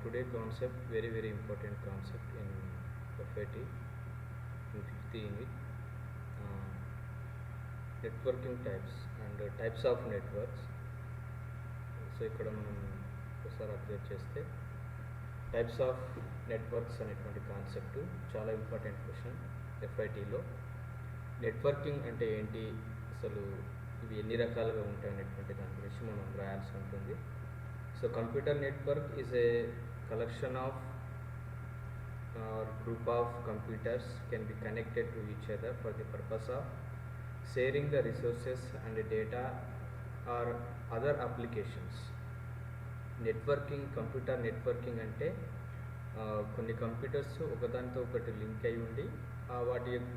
today concept very important concept in FIT in 5th unit, uh, networking types and types of networks. So ఇక్కడ మనం ఒకసారి observe చేస్తే types of networks అనేటువంటి concept చాలా important question ఎఫ్ఐటీలో. Networking అంటే ఏంటి, అసలు ఇవి ఎన్ని రకాలుగా ఉంటాయి అనేటువంటి దాని గురించి మనం రాయాల్సి ఉంటుంది. So computer network is a collection of or group of computers can be connected to each other for the purpose of sharing the resources and the data or other applications. Networking, computer networking అంటే కొన్ని computers ఒకదానితో ఒకటి link అయి ఉండి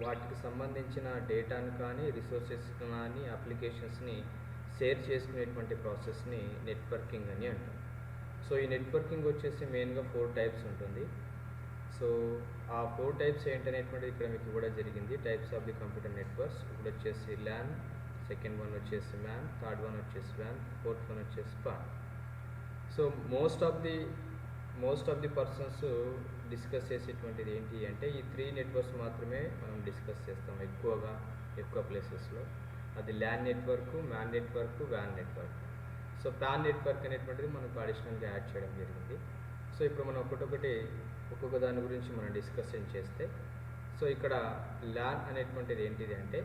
వాటికి సంబంధించిన డేటాను కానీ రిసోర్సెస్ కానీ అప్లికేషన్స్ని షేర్ చేసుకునేటువంటి ప్రాసెస్ని నెట్వర్కింగ్ అని అంటాం. సో ఈ నెట్వర్కింగ్ వచ్చేసి మెయిన్గా 4 టైప్స్ ఉంటుంది. సో ఆ 4 టైప్స్ ఏంటనేటువంటిది ఇక్కడ మీకు కూడా జరిగింది. Types of the computer networks ఇప్పుడు వచ్చేసి ల్యాన్, సెకండ్ వన్ వచ్చేసి మ్యాన్, థర్డ్ వన్ వచ్చేసి వ్యాన్, ఫోర్త్ వన్ వచ్చేసి PAN. So most of the persons discuss చేసేటువంటిది ఏంటి అంటే ఈ 3 నెట్వర్క్స్ మాత్రమే మనం డిస్కస్ చేస్తాం ఎక్కువ ప్లేసెస్లో. అది ల్యాన్ నెట్వర్క్, మ్యాన్ నెట్వర్క్, వ్యాన్ నెట్వర్క్. సో పాన్ నెట్వర్క్ అనేటువంటిది మనకు అడిషనల్గా యాడ్ చేయడం జరిగింది. సో ఇప్పుడు మనం ఒక్కొక్క దాని గురించి మనం డిస్కషన్ చేస్తే, సో ఇక్కడ ల్యాన్ అనేటువంటిది ఏంటిది అంటే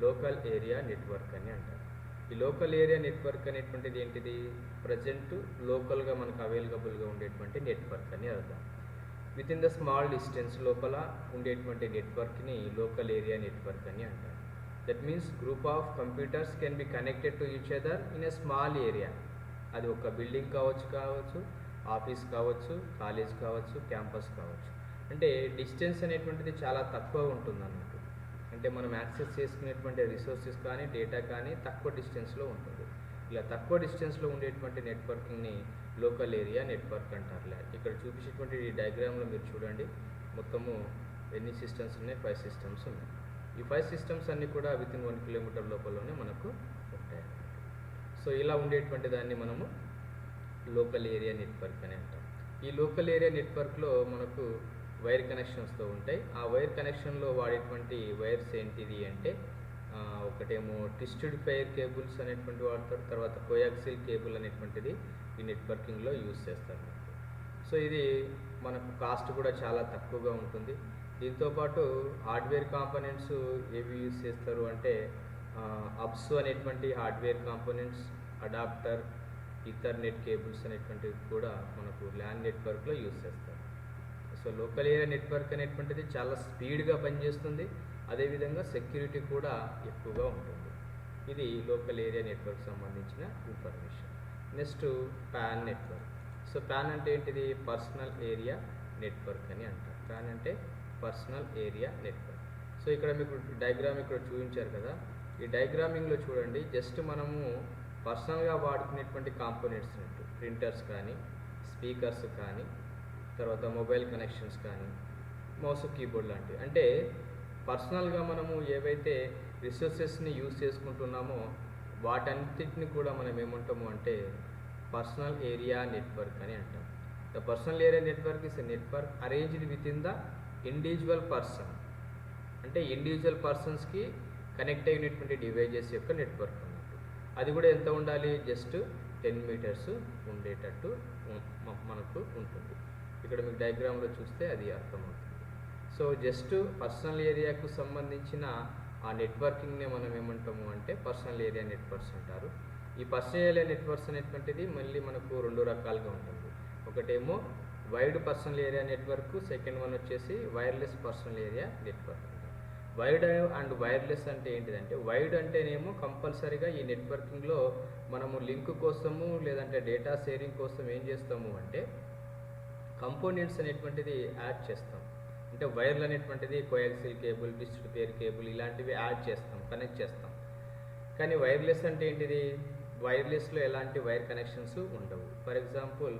లోకల్ ఏరియా నెట్వర్క్ అని అంటారు. ఈ లోకల్ ఏరియా నెట్వర్క్ అనేటువంటిది ఏంటిది, ప్రజెంట్ లోకల్గా మనకు అవైలబుల్గా ఉండేటువంటి నెట్వర్క్ అని అర్థం. With in the small distance లోపల ఉండేటువంటి నెట్వర్క్ని లోకల్ ఏరియా నెట్వర్క్ అని అంటారు. That means group of computers can be connected to each other in a small area. అది ఒక బిల్డింగ్ కావచ్చు, ఆఫీస్ కావచ్చు, కాలేజ్ కావచ్చు, క్యాంపస్ కావచ్చు. అంటే డిస్టెన్స్ అనేటువంటిది చాలా తక్కువ ఉంటుంది అన్నట్టు. అంటే మనం యాక్సెస్ చేసుకునేటువంటి రిసోర్సెస్ కానీ డేటా కానీ తక్కువ డిస్టెన్స్లో ఉంటుంది. ఇలా తక్కువ డిస్టెన్స్లో ఉండేటువంటి నెట్వర్కింగ్ని లోకల్ ఏరియా నెట్వర్క్ అంటారు. ఇక్కడ చూపించేటువంటి ఈ డయాగ్రామ్లో మీరు చూడండి, మొత్తము ఎన్ని సిస్టమ్స్ ఉన్నాయి, 5 సిస్టమ్స్ ఉన్నాయి. ఈ 5 సిస్టమ్స్ అన్నీ కూడా విత్ ఇన్ 1 కిలోమీటర్ లోపలనే మనకు ఉంటాయి. సో ఇలా ఉండేటువంటి దాన్ని మనము లోకల్ ఏరియా నెట్వర్క్ అని అంటాం. ఈ లోకల్ ఏరియా నెట్వర్క్లో మనకు వైర్ కనెక్షన్స్తో ఉంటాయి. ఆ వైర్ కనెక్షన్లో వాడేటువంటి వైర్స్ ఏంటిది అంటే ఒకటేమో ట్విస్టెడ్ ఫైర్ కేబుల్స్ అనేటువంటి వాడతారు, తర్వాత కోయాక్సిల్ కేబుల్ అనేటువంటిది ఈ నెట్వర్కింగ్లో యూజ్ చేస్తారు. సో ఇది మనకు కాస్ట్ కూడా చాలా తక్కువగా ఉంటుంది. దీంతోపాటు హార్డ్వేర్ కాంపోనెంట్స్ ఏవి యూజ్ చేస్తారు అంటే అబ్స్ అనేటువంటి hardware components, adapter, Ethernet cables అనేటువంటివి కూడా మనకు ల్యాన్ నెట్వర్క్లో యూజ్ చేస్తారు. సో లోకల్ ఏరియా నెట్వర్క్ అనేటువంటిది చాలా స్పీడ్గా పనిచేస్తుంది, అదేవిధంగా సెక్యూరిటీ కూడా ఎక్కువగా ఉంటుంది. ఇది లోకల్ ఏరియా నెట్వర్క్ సంబంధించిన information. Next pan network. So pan అంటే ఏంటిది, పర్సనల్ ఏరియా నెట్వర్క్ అని అంటారు. పాన్ అంటే పర్సనల్ ఏరియా నెట్వర్క్. సో ఇక్కడ మీకు డయాగ్రామ్ ఇక్కడ చూపించారు కదా, ఈ డయాగ్రామింగ్లో చూడండి, జస్ట్ మనము పర్సనల్గా వాడుకునేటువంటి కాంపోనెంట్స్ ఉన్నట్టు ప్రింటర్స్ కానీ, స్పీకర్స్ కానీ, తర్వాత మొబైల్ కనెక్షన్స్ కానీ, మౌస్, కీబోర్డ్ లాంటివి. అంటే పర్సనల్గా మనము ఏవైతే రిసోర్సెస్ని యూజ్ చేసుకుంటున్నామో వాటన్నిటిని కూడా మనం ఏమంటాము అంటే పర్సనల్ ఏరియా నెట్వర్క్ అని అంటాం. The personal area network is a network arranged with in the individual person. అంటే ఇండివిజువల్ పర్సన్స్కి కనెక్ట్ అయినటువంటి డివైజెస్ యొక్క నెట్వర్క్ అన్నట్టు. అది కూడా ఎంత ఉండాలి, జస్ట్ 10 మీటర్స్ ఉండేటట్టు మనకు ఉంటుంది. ఇక్కడ మీకు డయాగ్రామ్లో చూస్తే అది అర్థమవుతుంది. సో జస్ట్ పర్సనల్ ఏరియాకు సంబంధించిన ఆ నెట్వర్కింగ్నే మనం ఏమంటాము అంటే పర్సనల్ ఏరియా నెట్వర్క్స్ అంటారు. ఈ పర్సనల్ ఏరియా నెట్వర్క్స్ అనేటువంటిది మళ్ళీ మనకు 2 రకాలుగా ఉంటుంది. ఒకటేమో wide personal area network, second one వచ్చేసి wireless personal area network. Wide and wireless అంటే ఏంటిదంటే, వైడ్ అంటేనేమో కంపల్సరీగా ఈ నెట్వర్కింగ్లో మనము లింక్ కోసము లేదంటే డేటా షేరింగ్ కోసం ఏం చేస్తాము అంటే కంపోనెంట్స్ అనేటువంటిది యాడ్ చేస్తాం. అంటే వైర్లు అనేటువంటిది coaxial cable, twisted fire cable ఇలాంటివి యాడ్ చేస్తాం, కనెక్ట్ చేస్తాం. కానీ వైర్లెస్ అంటే ఏంటిది, వైర్లెస్లో ఎలాంటి వైర్ కనెక్షన్స్ ఉండవు. ఫర్ ఎగ్జాంపుల్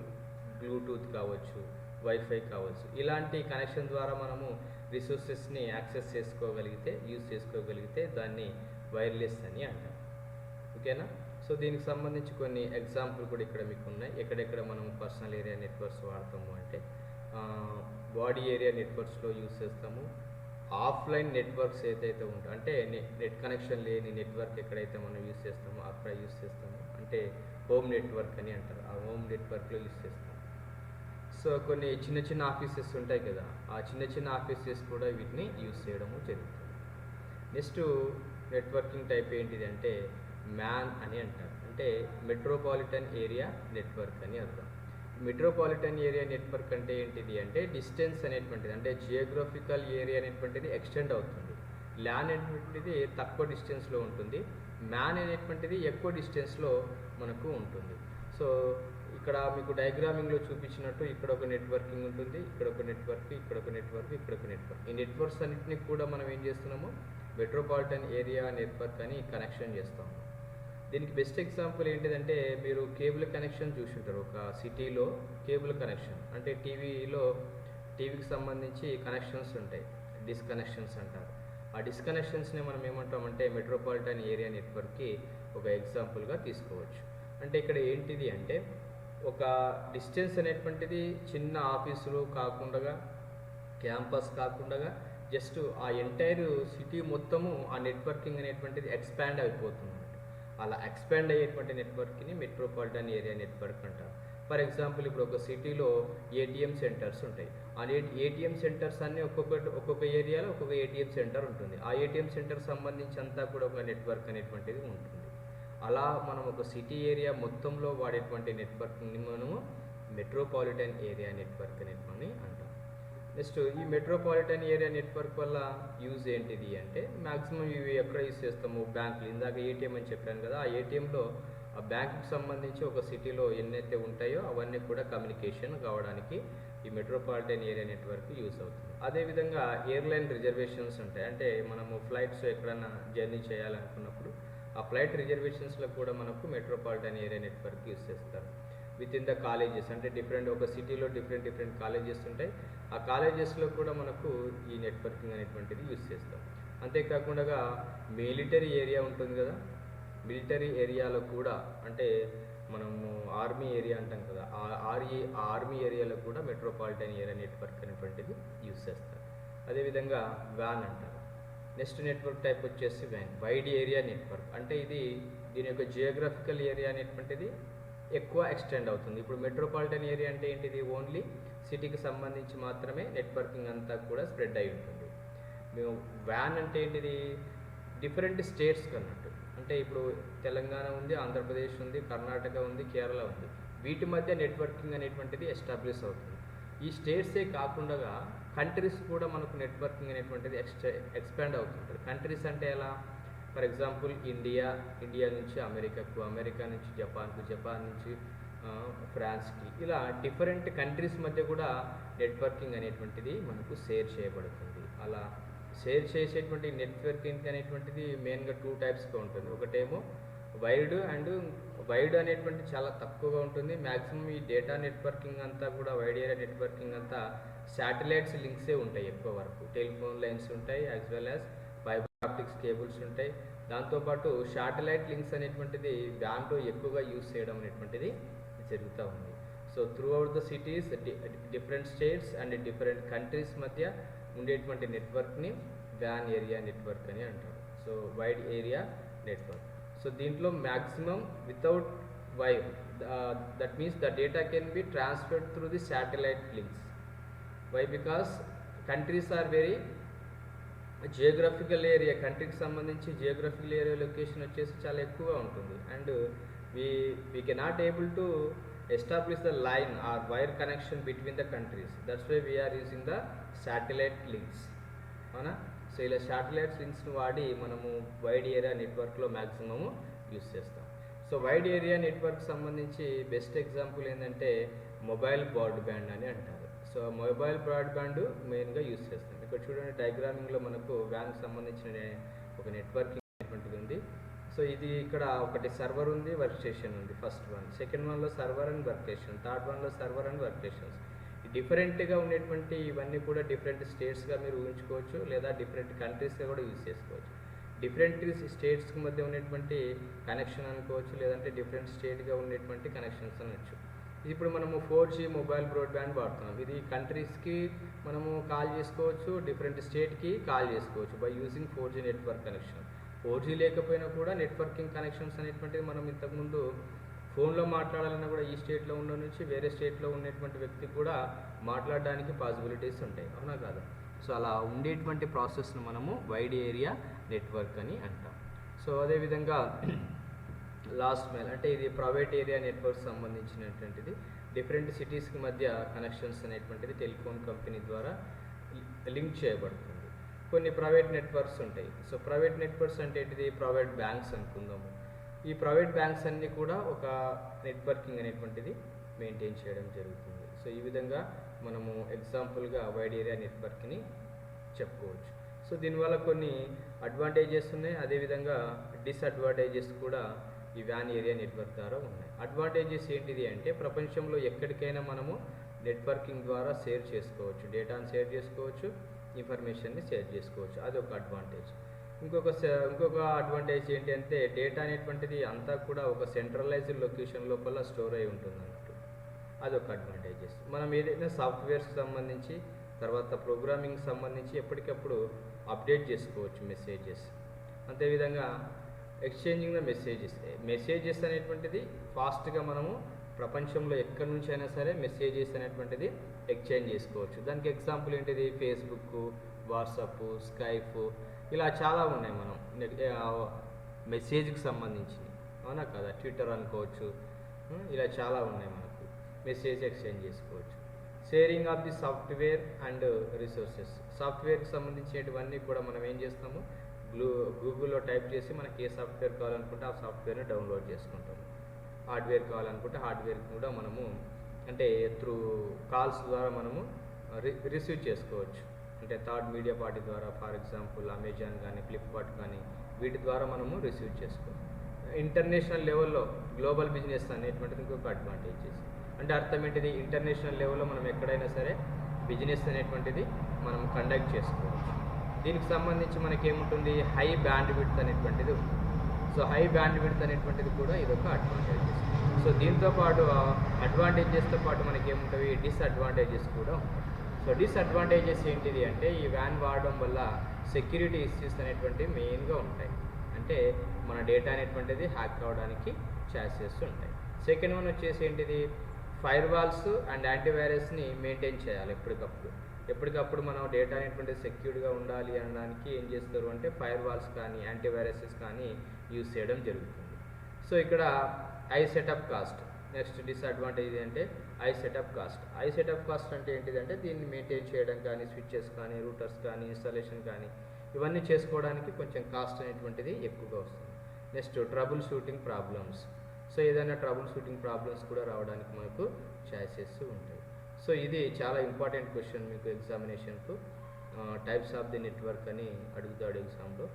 బ్లూటూత్ కావచ్చు, వైఫై కావచ్చు, ఇలాంటి కనెక్షన్ ద్వారా మనము రిసోర్సెస్ని యూజ్ చేసుకోగలిగితే దాన్ని వైర్లెస్ అని అంటాం. ఓకేనా? సో దీనికి సంబంధించి కొన్ని ఎగ్జాంపుల్ కూడా ఇక్కడ మీకు ఉన్నాయి. ఎక్కడెక్కడ మనం పర్సనల్ ఏరియా నెట్వర్క్స్ వాడతాము అంటే బాడీ ఏరియా నెట్వర్క్స్లో యూస్ చేస్తాము. ఆఫ్లైన్ నెట్వర్క్స్ ఏదైతే ఉంటాయో అంటే నెట్ కనెక్షన్ లేని నెట్వర్క్ ఎక్కడైతే మనం యూస్ చేస్తామో అక్కడ యూస్ చేస్తాము. అంటే హోమ్ నెట్వర్క్ అని అంటారు. ఆ హోమ్ నెట్వర్క్లో యూస్ చేస్తాం. సో కొన్ని చిన్న చిన్న ఆఫీసెస్ ఉంటాయి కదా, ఆ చిన్న చిన్న ఆఫీసెస్ కూడా వీటిని యూస్ చేయడము జరుగుతుంది. నెక్స్ట్ నెట్వర్కింగ్ టైప్ ఏంటిది అంటే మ్యాన్ అని అంటారు. అంటే మెట్రోపాలిటన్ ఏరియా నెట్వర్క్ అని అర్థం. మెట్రోపాలిటన్ ఏరియా నెట్వర్క్ అంటే ఏంటిది అంటే డిస్టెన్స్ అనేటువంటిది అంటే జియోగ్రఫికల్ ఏరియా అనేటువంటిది ఎక్స్టెండ్ అవుతుంది. ల్యాన్ అనేటువంటిది తక్కువ డిస్టెన్స్లో ఉంటుంది. మ్యాన్ అనేటువంటిది ఎక్కువ డిస్టెన్స్లో మనకు ఉంటుంది. సో ఇక్కడ మీకు డయాగ్రామింగ్లో చూపించినట్టు ఇక్కడ ఒక నెట్వర్కింగ్ ఉంటుంది, ఇక్కడ ఒక నెట్వర్క్, ఇక్కడ ఒక నెట్వర్క్, ఇక్కడ ఒక నెట్వర్క్. ఈ నెట్వర్క్స్ అన్నింటినీ కూడా మనం ఏం చేస్తున్నాము మెట్రోపాలిటన్ ఏరియా నెట్వర్క్ అని కనెక్షన్ చేస్తాము. దీనికి బెస్ట్ ఎగ్జాంపుల్ ఏంటిదంటే మీరు కేబుల్ కనెక్షన్ చూసి ఉంటారు. ఒక సిటీలో కేబుల్ కనెక్షన్ అంటే టీవీకి సంబంధించి కనెక్షన్స్ ఉంటాయి, డిస్కనెక్షన్స్ అంటారు. ఆ డిస్కనెక్షన్స్ని మనం ఏమంటామంటే మెట్రోపాలిటన్ ఏరియా నెట్వర్క్కి ఒక ఎగ్జాంపుల్గా తీసుకోవచ్చు. అంటే ఇక్కడ ఏంటిది అంటే ఒక డిస్టెన్స్ అనేటువంటిది చిన్న ఆఫీసులు కాకుండా, క్యాంపస్ కాకుండా జస్ట్ ఆ ఎంటైర్ సిటీ మొత్తము ఆ నెట్వర్కింగ్ అనేటువంటిది ఎక్స్పాండ్ అయిపోతుంది. అలా ఎక్స్పాండ్ అయ్యేటువంటి నెట్వర్క్ని మెట్రోపాలిటన్ ఏరియా నెట్వర్క్ అంటారు. ఫర్ ఎగ్జాంపుల్ ఇప్పుడు ఒక సిటీలో ఏటీఎం సెంటర్స్ ఉంటాయి. ఆ ఏటీఎం సెంటర్స్ అన్నీ ఒక్కొక్క ఏరియాలో ఒక్కొక్క ఏటీఎం సెంటర్ ఉంటుంది. ఆ ఏటీఎం సెంటర్ సంబంధించి అంతా కూడా ఒక నెట్వర్క్ అనేటువంటిది ఉంటుంది. అలా మనం ఒక సిటీ ఏరియా మొత్తంలో వాడేటువంటి నెట్వర్క్ని మనము మెట్రోపాలిటన్ ఏరియా నెట్వర్క్ అనేటువంటి అంటాం. నెక్స్ట్ ఈ మెట్రోపాలిటన్ ఏరియా నెట్వర్క్ వల్ల యూజ్ ఏంటిది అంటే మ్యాక్సిమం ఇవి ఎక్కడ యూజ్ చేస్తాము బ్యాంకులు. ఇందాక ఏటీఎం అని చెప్పాను కదా, ఆ ఏటీఎంలో ఆ బ్యాంకుకి సంబంధించి ఒక సిటీలో ఎన్నైతే ఉంటాయో అవన్నీ కూడా కమ్యూనికేషన్ కావడానికి ఈ మెట్రోపాలిటన్ ఏరియా నెట్వర్క్ యూజ్ అవుతుంది. అదేవిధంగా ఎయిర్లైన్ రిజర్వేషన్స్ ఉంటాయి. అంటే మనము ఫ్లైట్స్ ఎక్కడైనా జర్నీ చేయాలనుకున్నప్పుడు ఆ ఫ్లైట్ రిజర్వేషన్స్లో కూడా మనకు మెట్రోపాలిటన్ ఏరియా నెట్వర్క్ యూజ్ చేస్తారు. విత్ ఇన్ ద కాలేజెస్ అంటే ఒక సిటీలో డిఫరెంట్ కాలేజెస్ ఉంటాయి. ఆ కాలేజెస్లో కూడా మనకు ఈ నెట్వర్కింగ్ అనేటువంటిది యూజ్ చేస్తాం. అంతేకాకుండా మిలిటరీ ఏరియా ఉంటుంది కదా, మిలిటరీ ఏరియాలో కూడా అంటే మనము ఆర్మీ ఏరియా అంటాం కదా, ఆర్మీ ఏరియాలో కూడా మెట్రోపాలిటన్ ఏరియా నెట్వర్క్ అనేటువంటిది యూజ్ చేస్తారు. అదేవిధంగా వ్యాన్ అంటారు. నెక్స్ట్ నెట్వర్క్ టైప్ వచ్చేసి వైడ్ ఏరియా నెట్వర్క్. అంటే దీని యొక్క జియోగ్రఫికల్ ఏరియా అనేటువంటిది ఎక్కువ ఎక్స్టెండ్ అవుతుంది. ఇప్పుడు మెట్రోపాలిటన్ ఏరియా అంటే ఏంటిది ఓన్లీ సిటీకి సంబంధించి మాత్రమే నెట్వర్కింగ్ అంతా కూడా స్ప్రెడ్ అయి ఉంటుంది. మేము వ్యాన్ అంటే ఏంటిది డిఫరెంట్ స్టేట్స్కి అన్నట్టు. అంటే ఇప్పుడు తెలంగాణ ఉంది, ఆంధ్రప్రదేశ్ ఉంది, కర్ణాటక ఉంది, కేరళ ఉంది. వీటి మధ్య నెట్వర్కింగ్ అనేటువంటిది ఎస్టాబ్లిష్ అవుతుంది. ఈ స్టేట్సే కాకుండా కంట్రీస్ కూడా మనకు నెట్వర్కింగ్ అనేటువంటిది ఎక్స్పాండ్ అవుతుంటుంది. కంట్రీస్ అంటే ఎలా, ఫర్ ఎగ్జాంపుల్ ఇండియా నుంచి అమెరికాకు, అమెరికా నుంచి జపాన్కు, జపాన్ నుంచి ఫ్రాన్స్కి, ఇలా డిఫరెంట్ కంట్రీస్ మధ్య కూడా నెట్వర్కింగ్ అనేటువంటిది మనకు షేర్ చేయబడుతుంది. అలా షేర్ చేసేటువంటి నెట్వర్కింగ్ అనేటువంటిది మెయిన్గా 2 టైప్స్గా ఉంటుంది. ఒకటేమో వైడ్ అనేటువంటి చాలా తక్కువగా ఉంటుంది. మ్యాక్సిమం ఈ డేటా నెట్వర్కింగ్ అంతా కూడా వైడ్ ఏరియా నెట్వర్కింగ్ అంతా శాటిలైట్స్ లింక్సే ఉంటాయి ఎక్కువ వరకు. టెలిఫోన్ లైన్స్ ఉంటాయి, as well as fibre optics cables ఉంటాయి. దాంతోపాటు శాటిలైట్ లింక్స్ అనేటువంటిది దాంట్లో ఎక్కువగా యూజ్ చేయడం అనేటువంటిది జరుగుతూ ఉంది. So throughout the cities different states and different countries మధ్య ఉండేటువంటి నెట్వర్క్ని వ్యాన్ ఏరియా నెట్వర్క్ అని అంటారు. So wide area network. So దీంట్లో maximum without wire, that means the data can be transferred through the satellite links. Why? Because countries are very geographical area, కంట్రీకి సంబంధించి geographical area location వచ్చేసి చాలా ఎక్కువగా ఉంటుంది. And we cannot able to establish the line or wire connection between the countries. That's why we are using the satellite links. అవునా? So ఇలా satellite లింక్స్ని వాడి మనము వైడ్ ఏరియా నెట్వర్క్లో మ్యాక్సిమము యూస్ చేస్తాం. సో వైడ్ ఏరియా నెట్వర్క్ సంబంధించి best example ఏంటంటే mobile broadband అని అంటారు. సో మొబైల్ బ్రాడ్బ్యాండ్ మెయిన్గా యూస్ చేస్తాం. ఇక్కడ చూడండి డయాగ్రామింగ్లో మనకు వ్యాన్కి సంబంధించిన ఒక నెట్వర్కింగ్ అనేటువంటిది ఉంది. సో ఇది ఇక్కడ ఒకటి సర్వర్ ఉంది, వర్క్ స్టేషన్ ఉంది. ఫస్ట్ వన్, సెకండ్ వన్లో server and work station, third వన్లో సర్వర్ అండ్ వర్క్ స్టేషన్స్. డిఫరెంట్గా ఉండేటువంటి ఇవన్నీ కూడా డిఫరెంట్ స్టేట్స్గా మీరు ఊహించుకోవచ్చు, లేదా డిఫరెంట్ కంట్రీస్గా కూడా యూజ్ చేసుకోవచ్చు. డిఫరెంట్ స్టేట్స్కి మధ్య ఉన్నటువంటి కనెక్షన్ అనుకోవచ్చు, లేదంటే డిఫరెంట్ స్టేట్గా ఉండేటువంటి కనెక్షన్స్ అనొచ్చు. ఇప్పుడు మనము 4G మొబైల్ బ్రాడ్బ్యాండ్ వాడుతున్నాం. ఇది కంట్రీస్కి మనము కాల్ చేసుకోవచ్చు, డిఫరెంట్ స్టేట్కి కాల్ చేసుకోవచ్చు by using 4G network connection. 4G లేకపోయినా కూడా నెట్వర్కింగ్ కనెక్షన్స్ అనేటువంటిది మనం ఇంతకుముందు ఫోన్లో మాట్లాడాలన్నా కూడా ఈ స్టేట్లో ఉన్న నుంచి వేరే స్టేట్లో ఉన్నటువంటి వ్యక్తికి కూడా మాట్లాడడానికి పాసిబిలిటీస్ ఉంటాయి, అవునా కాదా? సో అలా ఉండేటువంటి ప్రాసెస్ను మనము వైడ్ ఏరియా నెట్వర్క్ అని అంటాం. సో అదేవిధంగా లాస్ట్ మైల్ అంటే ఇది ప్రైవేట్ ఏరియా నెట్వర్క్ సంబంధించినటువంటిది. డిఫరెంట్ సిటీస్కి మధ్య కనెక్షన్స్ అనేటువంటిది టెలిఫోన్ కంపెనీ ద్వారా లింక్ చేయబడుతుంది. కొన్ని ప్రైవేట్ నెట్వర్క్స్ ఉంటాయి. సో ప్రైవేట్ నెట్వర్క్స్ అంటే ఏంటిది? ప్రైవేట్ బ్యాంక్స్ అనుకుందాము. ఈ ప్రైవేట్ బ్యాంక్స్ అన్నీ కూడా ఒక నెట్వర్కింగ్ అనేటువంటిది మెయింటైన్ చేయడం జరుగుతుంది. సో ఈ విధంగా మనము ఎగ్జాంపుల్గా వైడ్ ఏరియా నెట్వర్క్ని చెప్పుకోవచ్చు. సో దీనివల్ల కొన్ని అడ్వాంటేజెస్ ఉన్నాయి, అదేవిధంగా డిసడ్వాంటేజెస్ కూడా ఈ వ్యాన్ ఏరియా నెట్వర్క్ ద్వారా ఉన్నాయి. అడ్వాంటేజెస్ ఏంటిది అంటే ప్రపంచంలో ఎక్కడికైనా మనము నెట్వర్కింగ్ ద్వారా షేర్ చేసుకోవచ్చు, డేటాను షేర్ చేసుకోవచ్చు, ఇన్ఫర్మేషన్ని షేర్ చేసుకోవచ్చు. అదొక అడ్వాంటేజ్. ఇంకొక అడ్వాంటేజ్ ఏంటి అంటే డేటా అనేటువంటిది అంతా కూడా ఒక సెంట్రలైజ్డ్ లొకేషన్ లోపల స్టోర్ అయి ఉంటుంది అన్నట్టు. అదొక అడ్వాంటేజెస్. మనం ఏదైనా సాఫ్ట్వేర్స్కి సంబంధించి తర్వాత ప్రోగ్రామింగ్ సంబంధించి ఎప్పటికప్పుడు అప్డేట్ చేసుకోవచ్చు మెసేజెస్. అంతేవిధంగా ఎక్స్చేంజింగ్ ద మెసేజెస్ అనేటువంటిది ఫాస్ట్గా మనము ప్రపంచంలో ఎక్కడి నుంచి అయినా సరే మెసేజెస్ అనేటువంటిది ఎక్స్చేంజ్ చేసుకోవచ్చు. దానికి ఎగ్జాంపుల్ ఏంటిది? ఫేస్బుక్, వాట్సాప్, స్కైప్, ఇలా చాలా ఉన్నాయి మనం మెసేజ్కి సంబంధించి, అవునా కదా? ట్విట్టర్ అనుకోవచ్చు, ఇలా చాలా ఉన్నాయి మనకు మెసేజ్ ఎక్స్చేంజ్ చేసుకోవచ్చు. Sharing of the software and resources. సాఫ్ట్వేర్కి సంబంధించినటువన్నీ కూడా మనం ఏం చేస్తాము? గూగుల్లో టైప్ చేసి మనకి ఏ సాఫ్ట్వేర్ కావాలనుకుంటే ఆ సాఫ్ట్వేర్ని డౌన్లోడ్ చేసుకుంటాము. హార్డ్వేర్ కావాలనుకుంటే హార్డ్వేర్ కూడా మనము అంటే త్రూ కాల్స్ ద్వారా మనము రిసీవ్ చేసుకోవచ్చు. అంటే థర్డ్ మీడియా పార్టీ ద్వారా, ఫర్ ఎగ్జాంపుల్ అమెజాన్ కానీ ఫ్లిప్కార్ట్ కానీ వీటి ద్వారా మనము రిసీవ్ చేసుకోవచ్చు. ఇంటర్నేషనల్ లెవెల్లో గ్లోబల్ బిజినెస్ అనేటువంటిది ఇంకొక అడ్వాంటేజెస్. అంటే అర్థం ఏంటిది? ఇంటర్నేషనల్ లెవెల్లో మనం ఎక్కడైనా సరే బిజినెస్ అనేటువంటిది మనం కండక్ట్ చేసుకోవచ్చు. దీనికి సంబంధించి మనకి ఏముంటుంది? హై బ్యాండ్ విడ్త్ అనేటువంటిది ఉంటుంది. సో హై బ్యాండ్ విడ్త్ అనేటువంటిది కూడా ఇదొక అడ్వాంటేజెస్. సో దీంతో పాటు అడ్వాంటేజెస్తో పాటు మనకి ఏముంటాయి? డిసడ్వాంటేజెస్ కూడా ఉంటాయి. సో డిసడ్వాంటేజెస్ ఏంటిది అంటే ఈ వ్యాన్ వాడడం వల్ల సెక్యూరిటీ ఇష్యూస్ అనేటువంటివి మెయిన్గా ఉంటాయి. అంటే మన డేటా అనేటువంటిది హ్యాక్ కావడానికి ఛాన్సెస్ ఉంటాయి. సెకండ్ వన్ వచ్చేసి ఏంటిది? ఫైర్ వాల్స్ అండ్ యాంటీవైరస్ని మెయింటైన్ చేయాలి ఎప్పటికప్పుడు మనం డేటా అనేటువంటిది సెక్యూర్డ్గా ఉండాలి అనడానికి ఏం చేస్తారు అంటే ఫైర్ వాల్స్ కానీ యాంటీవైరసెస్ కానీ యూజ్ చేయడం జరుగుతుంది. సో ఇక్కడ I setup cost. Next disadvantage అంటే ఐ సెటప్ కాస్ట్ అంటే ఏంటిదంటే దీన్ని మెయింటైన్ చేయడం కానీ స్విచ్చెస్ కానీ రూటర్స్ కానీ ఇన్స్టాలేషన్ కానీ ఇవన్నీ చేసుకోవడానికి కొంచెం కాస్ట్ అనేటువంటిది ఎక్కువగా వస్తుంది. Next trouble shooting problems. So ఏదైనా ట్రబుల్ షూటింగ్ ప్రాబ్లమ్స్ కూడా రావడానికి మనకు ఛాన్సెస్ ఉంటాయి. సో ఇది చాలా ఇంపార్టెంట్ క్వశ్చన్ మీకు ఎగ్జామినేషన్కు. టైప్స్ ఆఫ్ ది నెట్వర్క్ అని అడుగుతాడు ఎగ్జామ్లో.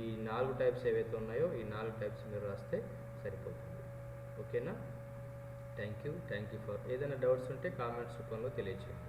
ఈ 4 టైప్స్ ఏవైతే ఉన్నాయో ఈ 4 టైప్స్ మీరు రాస్తే సరిపోతుంది. ఓకేనా? Thank you for. ఏదైనా డౌట్స్ ఉంటే కామెంట్స్ రూపంలో తెలియజేయండి.